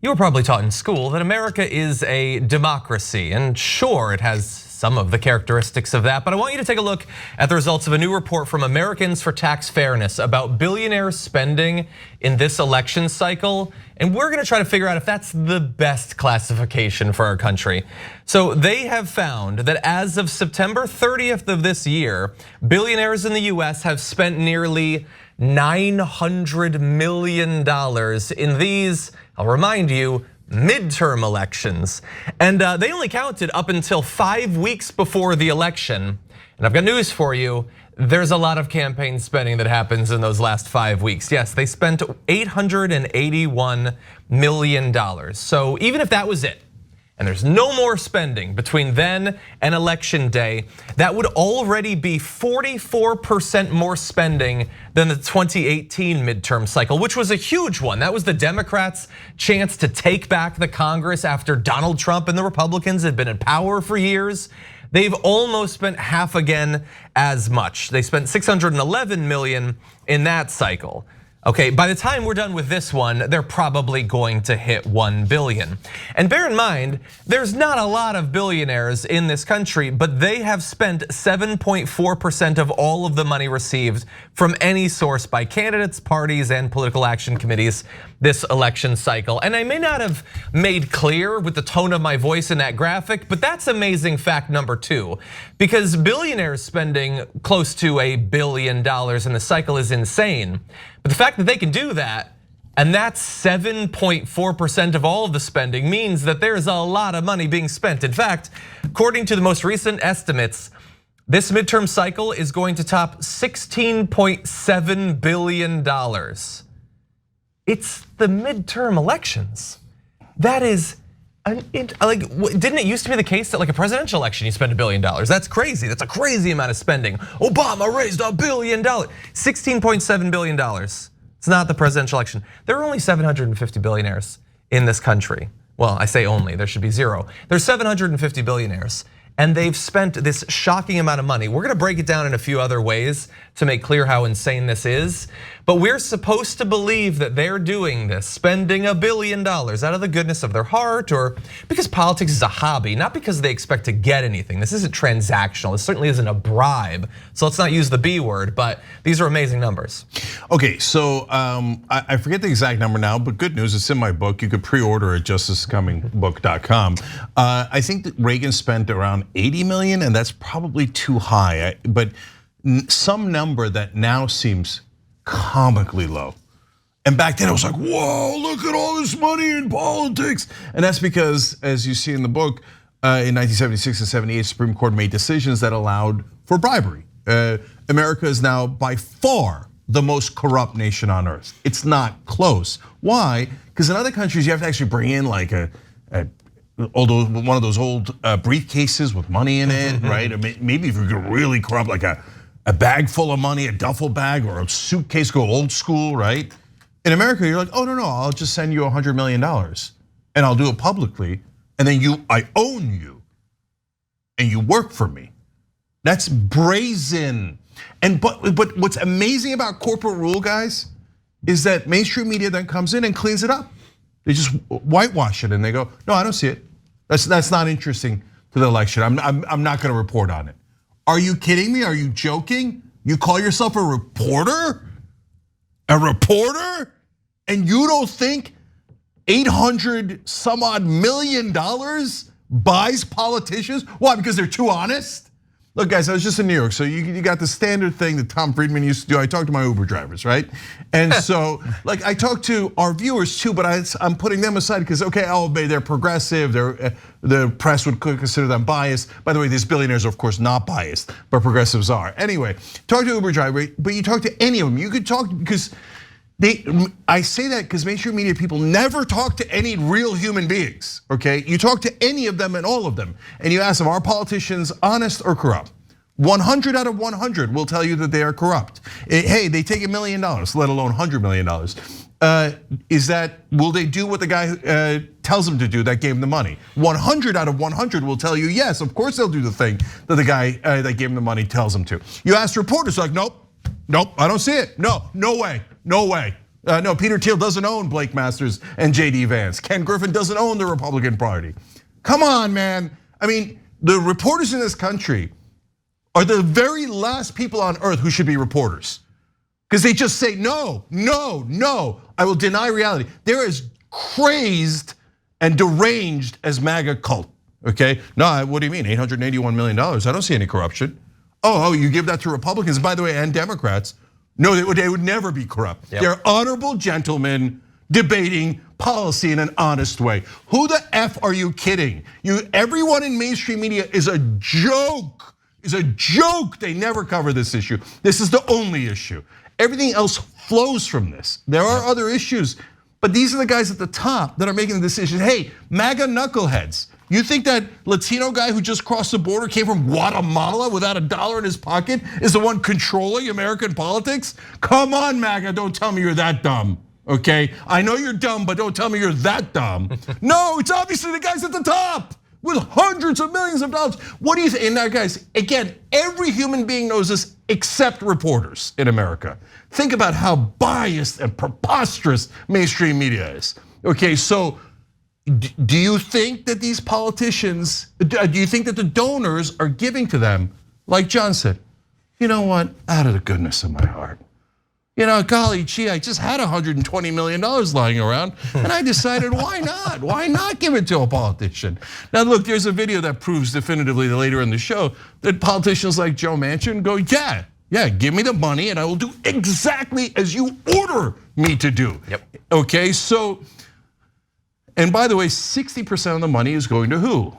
You were probably taught in school that America is a democracy, and sure, it has some of the characteristics of that, but I want you to take a look at the results of a new report from Americans for Tax Fairness about billionaire spending in this election cycle, and we're gonna try to figure out if that's the best classification for our country. So they have found that as of September 30th of this year, billionaires in the US have spent nearly $900 million in these, I'll remind you, midterm elections. And they only counted up until 5 weeks before the election. And I've got news for you. There's a lot of campaign spending that happens in those last 5 weeks. Yes, they spent $881 million. So even if that was it, and there's no more spending between then and election day, that would already be 44% more spending than the 2018 midterm cycle, which was a huge one. That was the Democrats' chance to take back the Congress after Donald Trump and the Republicans had been in power for years. They've almost spent half again as much. They spent $611 million in that cycle. Okay, by the time we're done with this one, they're probably going to hit 1 billion. And bear in mind, there's not a lot of billionaires in this country, but they have spent 7.4% of all of the money received from any source by candidates, parties, and political action committees this election cycle. And I may not have made clear with the tone of my voice in that graphic, but that's amazing fact number 2. Because billionaires spending close to $1 billion in the cycle is insane. But the fact that they can do that, and that's 7.4% of all of the spending, means that there's a lot of money being spent. In fact, according to the most recent estimates, this midterm cycle is going to top $16.7 billion. It's the midterm elections. That is, like, didn't it used to be the case that like a presidential election you spend $1 billion? That's crazy. That's a crazy amount of spending. Obama raised $1 billion. $16.7 billion. It's not the presidential election. There are only 750 billionaires in this country. Well, I say only, there should be 0. There's 750 billionaires. And they've spent this shocking amount of money. We're gonna break it down in a few other ways to make clear how insane this is. But we're supposed to believe that they're doing this, spending $1 billion out of the goodness of their heart, or because politics is a hobby, not because they expect to get anything. This isn't transactional, this certainly isn't a bribe. So let's not use the B word, but these are amazing numbers. Okay, so I forget the exact number now, but good news, it's in my book. You could pre-order at justicecomingbook.com. I think that Reagan spent around 80 million, and that's probably too high. But some number that now seems comically low. And back then it was like, whoa, look at all this money in politics. And that's because, as you see in the book, in 1976 and 78, Supreme Court made decisions that allowed for bribery. America is now by far the most corrupt nation on earth. It's not close. Why? Because in other countries you have to actually bring in like one of those old briefcases with money in it, right? Or maybe if you're really corrupt, like a bag full of money, a duffel bag, or a suitcase, go old school, right? In America, you're like, oh no, I'll just send you $100 million, and I'll do it publicly, and then I own you, and you work for me. That's brazen. And but what's amazing about corporate rule, guys, is that mainstream media then comes in and cleans it up. They just whitewash it and they go, no, I don't see it. That's not interesting to the election. I'm not going to report on it. Are you kidding me? Are you joking? You call yourself a reporter? A reporter? And you don't think 800 some odd million dollars buys politicians? Why? Because they're too honest? Look, guys, I was just in New York, so you got the standard thing that Tom Friedman used to do. I talked to my Uber drivers, right? And so, like, I talk to our viewers too, but I'm putting them aside because, okay, they're progressive. The press would consider them biased. By the way, these billionaires are of course not biased, but progressives are. Anyway, talk to Uber driver, but you talk to any of them. You could talk because I say that because mainstream media people never talk to any real human beings, okay? You talk to any of them and all of them, and you ask them, are politicians honest or corrupt? 100 out of 100 will tell you that they are corrupt. Hey, they take $1 million, let alone $100 million. Will they do what the guy tells them to do that gave them the money? 100 out of 100 will tell you, yes, of course they'll do the thing that the guy that gave them the money tells them to. You ask reporters, like, nope, I don't see it. No way. No, Peter Thiel doesn't own Blake Masters and JD Vance. Ken Griffin doesn't own the Republican Party. Come on, man. I mean, the reporters in this country are the very last people on earth who should be reporters. Because they just say, no, no, no, I will deny reality. They're as crazed and deranged as MAGA cult, okay? No, what do you mean, $881 million? I don't see any corruption. Oh, you give that to Republicans, by the way, and Democrats. No, they would never be corrupt. Yep. They're honorable gentlemen debating policy in an honest way. Who the F are you kidding? Everyone in mainstream media is a joke. They never cover this issue. This is the only issue. Everything else flows from this. There are other issues, but these are the guys at the top that are making the decision. Hey, MAGA knuckleheads, you think that Latino guy who just crossed the border came from Guatemala without $1 in his pocket is the one controlling American politics? Come on, MAGA, don't tell me you're that dumb, okay? I know you're dumb, but don't tell me you're that dumb. No, it's obviously the guys at the top with hundreds of millions of dollars. What do you think? And now, guys, again, every human being knows this except reporters in America. Think about how biased and preposterous mainstream media is. Okay, so do you think that these politicians, do you think that the donors are giving to them, like John said, you know what, out of the goodness of my heart. You know, golly gee, I just had $120 million lying around and I decided why not? Why not give it to a politician? Now look, there's a video that proves definitively later in the show that politicians like Joe Manchin go, yeah, give me the money and I will do exactly as you order me to do. Yep. Okay, so, and by the way, 60% of the money is going to who?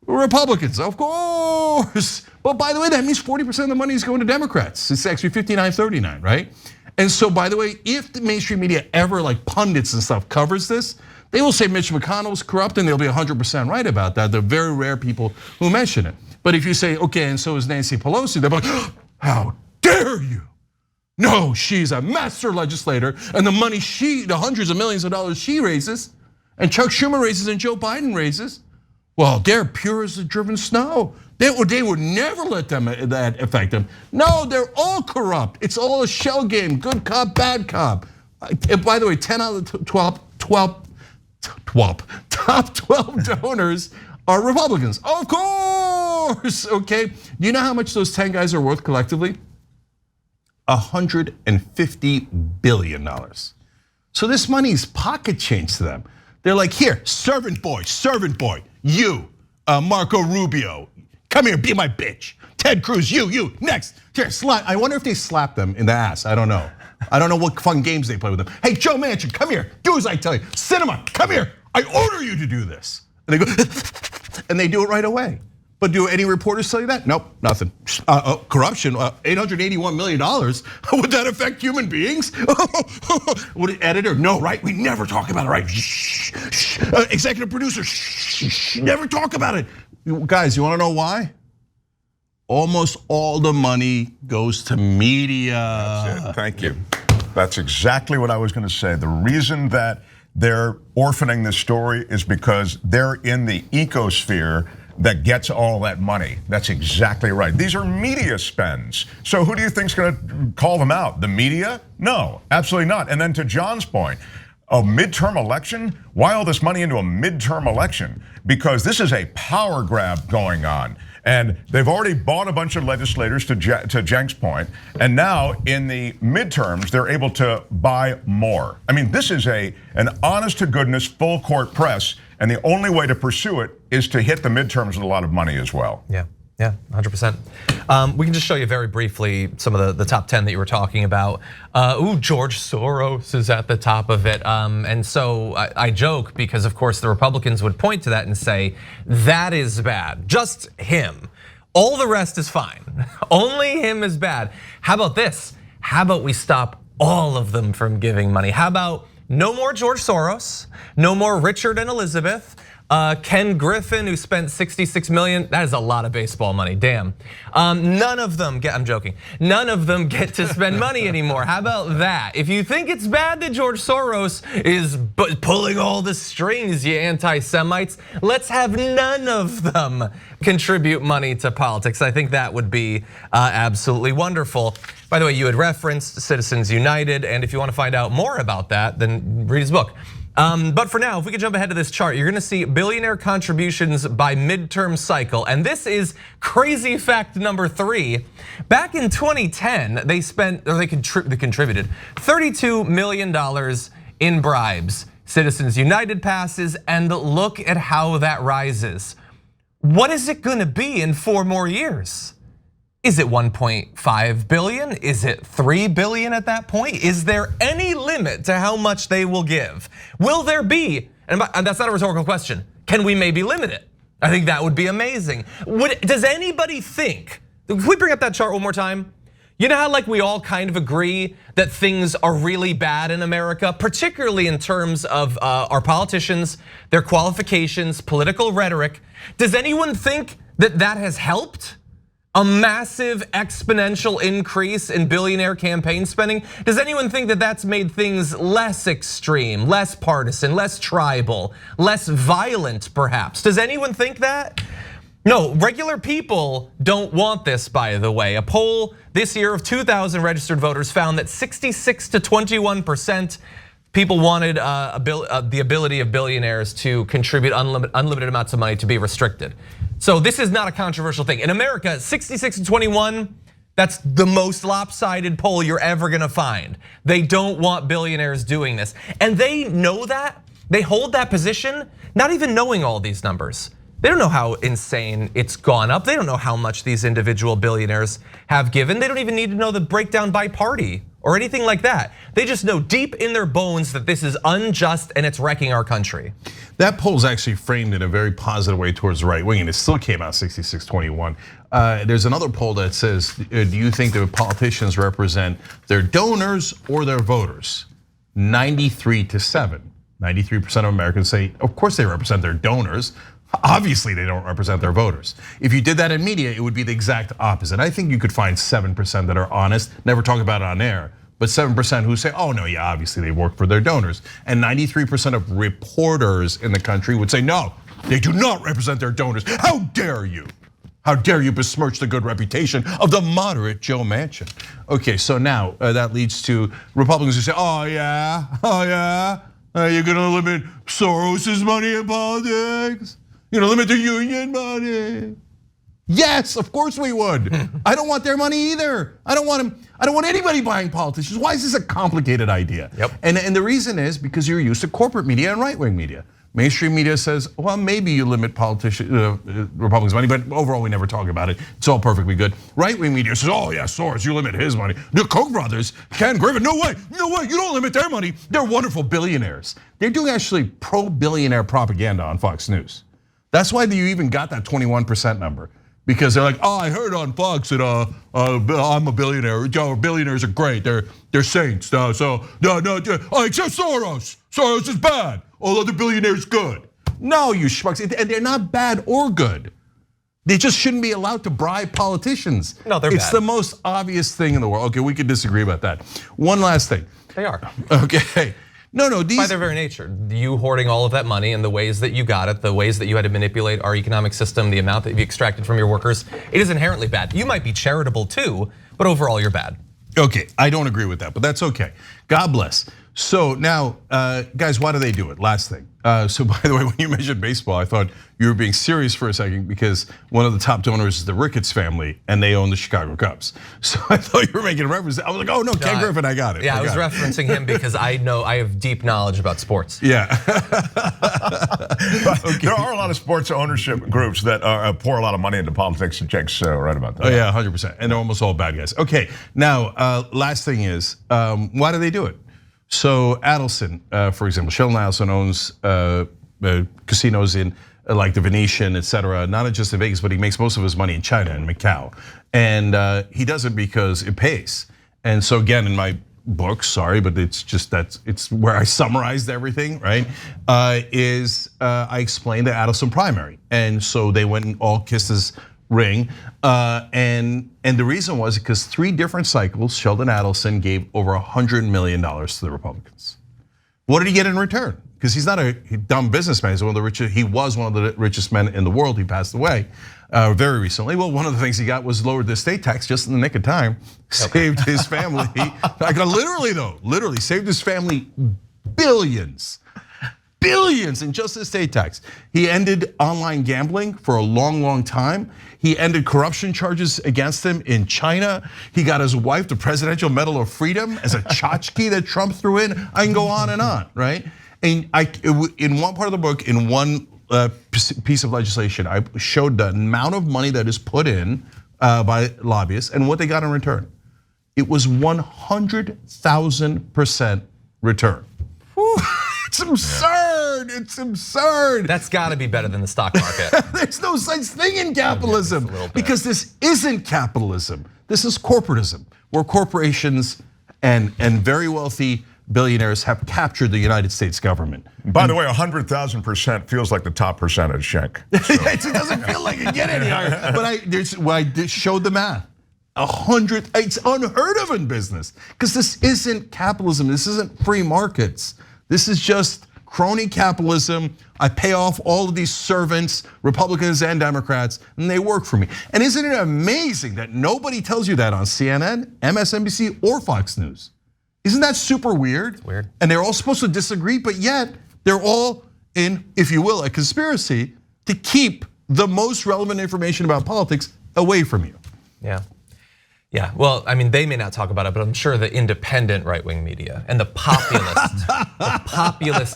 Republicans, of course. But by the way, that means 40% of the money is going to Democrats. It's actually 59-39, right? And so, by the way, if the mainstream media ever, like pundits and stuff, covers this, they will say Mitch McConnell's corrupt and they'll be 100% right about that. They're very rare people who mention it. But if you say, okay, and so is Nancy Pelosi, they're like, how dare you? No, she's a master legislator and the money the hundreds of millions of dollars she raises and Chuck Schumer raises and Joe Biden raises, well, they're pure as the driven snow. They would never let that affect them. No, they're all corrupt. It's all a shell game, good cop, bad cop. By the way, 10 out of the top 12 donors are Republicans. Of course, okay. Do you know how much those 10 guys are worth collectively? $150 billion. So this money is pocket change to them. They're like, here, servant boy, you, Marco Rubio, come here, be my bitch. Ted Cruz, you, next. Here, slap. I wonder if they slap them in the ass. I don't know. I don't know what fun games they play with them. Hey, Joe Manchin, come here. Do as I tell you. Cinema, come here. I order you to do this. And they go, and they do it right away. But do any reporters tell you that? Nope, nothing. Corruption, $881 million. Would that affect human beings? Would it, editor? No, right? We never talk about it, right? Shh. Executive producer, shh. Never talk about it. Guys, you wanna know why? Almost all the money goes to media. That's it. Thank you. That's exactly what I was gonna say. The reason that they're orphaning this story is because they're in the ecosphere that gets all that money. That's exactly right. These are media spends. So who do you think's gonna call them out? The media? No, absolutely not. And then to John's point, a midterm election? Why all this money into a midterm election? Because this is a power grab going on. And they've already bought a bunch of legislators, to Cenk's point, and now in the midterms, they're able to buy more. I mean, this is an honest to goodness full court press, and the only way to pursue it is to hit the midterms with a lot of money as well. Yeah, 100%. We can just show you very briefly some of the top 10 that you were talking about. George Soros is at the top of it. And so I joke because of course the Republicans would point to that and say, that is bad, just him. All the rest is fine, only him is bad. How about this? How about we stop all of them from giving money? How about no more George Soros, no more Richard and Elizabeth, Ken Griffin, who spent $66 million, that is a lot of baseball money, damn. None of them get, I'm joking, none of them get to spend money anymore. How about that? If you think it's bad that George Soros is pulling all the strings, you anti-Semites, let's have none of them contribute money to politics. I think that would be absolutely wonderful. By the way, you had referenced Citizens United, and if you want to find out more about that, then read his book. But for now, if we could jump ahead to this chart, you're gonna see billionaire contributions by midterm cycle. And this is crazy fact number 3. Back in 2010, they contributed $32 million in bribes. Citizens United passes, and look at how that rises. What is it gonna be in 4 more years? Is it 1.5 billion? Is it 3 billion at that point? Is there any limit to how much they will give? Will there be, and that's not a rhetorical question, can we maybe limit it? I think that would be amazing. Does anybody think, can we bring up that chart one more time? You know how like we all kind of agree that things are really bad in America, particularly in terms of our politicians, their qualifications, political rhetoric. Does anyone think that that has helped? A massive exponential increase in billionaire campaign spending? Does anyone think that that's made things less extreme, less partisan, less tribal, less violent perhaps? Does anyone think that? No, regular people don't want this, by the way. A poll this year of 2,000 registered voters found that 66 to 21% people wanted the ability of billionaires to contribute unlimited amounts of money to be restricted. So this is not a controversial thing. In America, 66 to 21, that's the most lopsided poll you're ever gonna find. They don't want billionaires doing this. And they know that, they hold that position, not even knowing all these numbers. They don't know how insane it's gone up. They don't know how much these individual billionaires have given. They don't even need to know the breakdown by party or anything like that. They just know deep in their bones that this is unjust and it's wrecking our country. That poll's actually framed in a very positive way towards the right wing, and it still came out 66-21. There's another poll that says, do you think that politicians represent their donors or their voters? 93 to 7. 93% of Americans say, of course they represent their donors. Obviously they don't represent their voters. If you did that in media, it would be the exact opposite. I think you could find 7% that are honest, never talk about it on air, but 7% who say, oh no, yeah, obviously they work for their donors. And 93% of reporters in the country would say, no, they do not represent their donors. How dare you? How dare you besmirch the good reputation of the moderate Joe Manchin? Okay, so now that leads to Republicans who say, oh yeah, you're gonna limit Soros's money in politics? You're gonna limit the union money? Yes, of course we would. I don't want their money either. I don't want anybody buying politicians. Why is this a complicated idea? Yep. And the reason is because you're used to corporate media and right-wing media. Mainstream media says, well, maybe you limit Republicans' money, but overall we never talk about it. It's all perfectly good. Right-wing media says, oh yeah, Soros, you limit his money. The Koch brothers, Ken Griffin, no way, you don't limit their money. They're wonderful billionaires. They're doing actually pro-billionaire propaganda on Fox News. That's why you even got that 21% number. Because they're like, oh, I heard on Fox that I'm a billionaire. Billionaires are great. They're saints. No, except Soros. Soros is bad. All other billionaires good. No, you schmucks. And they're not bad or good. They just shouldn't be allowed to bribe politicians. No, they're bad. It's the most obvious thing in the world. Okay, we could disagree about that. One last thing. They are. Okay. No, these. By their very nature, you hoarding all of that money and the ways that you got it, the ways that you had to manipulate our economic system, the amount that you extracted from your workers, it is inherently bad. You might be charitable too, but overall you're bad. Okay, I don't agree with that, but that's okay. God bless. So now, guys, why do they do it? Last thing. So by the way, when you mentioned baseball, I thought you were being serious for a second because one of the top donors is the Ricketts family and they own the Chicago Cubs. So I thought you were making a reference. I was like, oh no, Ken Griffin, I got it. Yeah, I was referencing him because I know I have deep knowledge about sports. Yeah. Okay. There are a lot of sports ownership groups that pour a lot of money into politics, and Jake's right about that. Oh yeah, 100%, and they're almost all bad guys. Okay, now last thing is, why do they do it? So Adelson, for example, Sheldon Adelson owns casinos in like the Venetian, et cetera, not just in Vegas, but he makes most of his money in China and Macau. And he does it because it pays. And so again, in my book, sorry, but it's where I summarized everything, right? I explained the Adelson primary. And so they went and all kissed his ring. And the reason was because 3 different cycles, Sheldon Adelson gave over $100 million to the Republicans. What did he get in return? Because he's not a dumb businessman. He's one of the richest. He was one of the richest men in the world. He passed away very recently. Well, one of the things he got was lowered the estate tax just in the nick of time. Saved his family. Literally saved his family billions in just the estate tax. He ended online gambling for a long, long time. He ended corruption charges against him in China. He got his wife the Presidential Medal of Freedom as a tchotchke that Trump threw in. I can go on, right? And in one part of the book, in one piece of legislation, I showed the amount of money that is put in by lobbyists and what they got in return. It was 100,000% return. It's absurd. It's absurd. That's got to be better than the stock market. There's no such thing in capitalism because this isn't capitalism. This is corporatism, where corporations and very wealthy billionaires have captured the United States government. By the way, 100,000% feels like the top percentage, Schenk. So. It doesn't feel like it get any higher. But I showed the math. 100, it's unheard of in business because this isn't capitalism. This isn't free markets. This is just crony capitalism. I pay off all of these servants, Republicans and Democrats, and they work for me. And isn't it amazing that nobody tells you that on CNN, MSNBC, or Fox News? Isn't that super weird? It's weird. And they're all supposed to disagree, but yet they're all in, if you will, a conspiracy to keep the most relevant information about politics away from you. Yeah, well, I mean, they may not talk about it, but I'm sure the independent right-wing media and the populist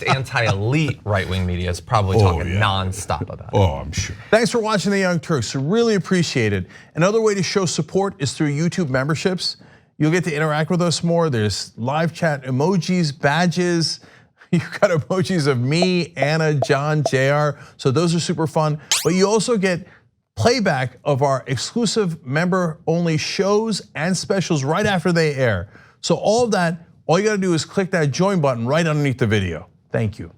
anti-elite right-wing media is probably talking nonstop about it. Oh, I'm sure. Thanks for watching The Young Turks, really appreciate it. Another way to show support is through YouTube memberships. You'll get to interact with us more. There's live chat emojis, badges. You've got emojis of me, Anna, John, JR. So those are super fun. But you also get playback of our exclusive member-only shows and specials right after they air. So all of that, all you gotta do is click that join button right underneath the video. Thank you.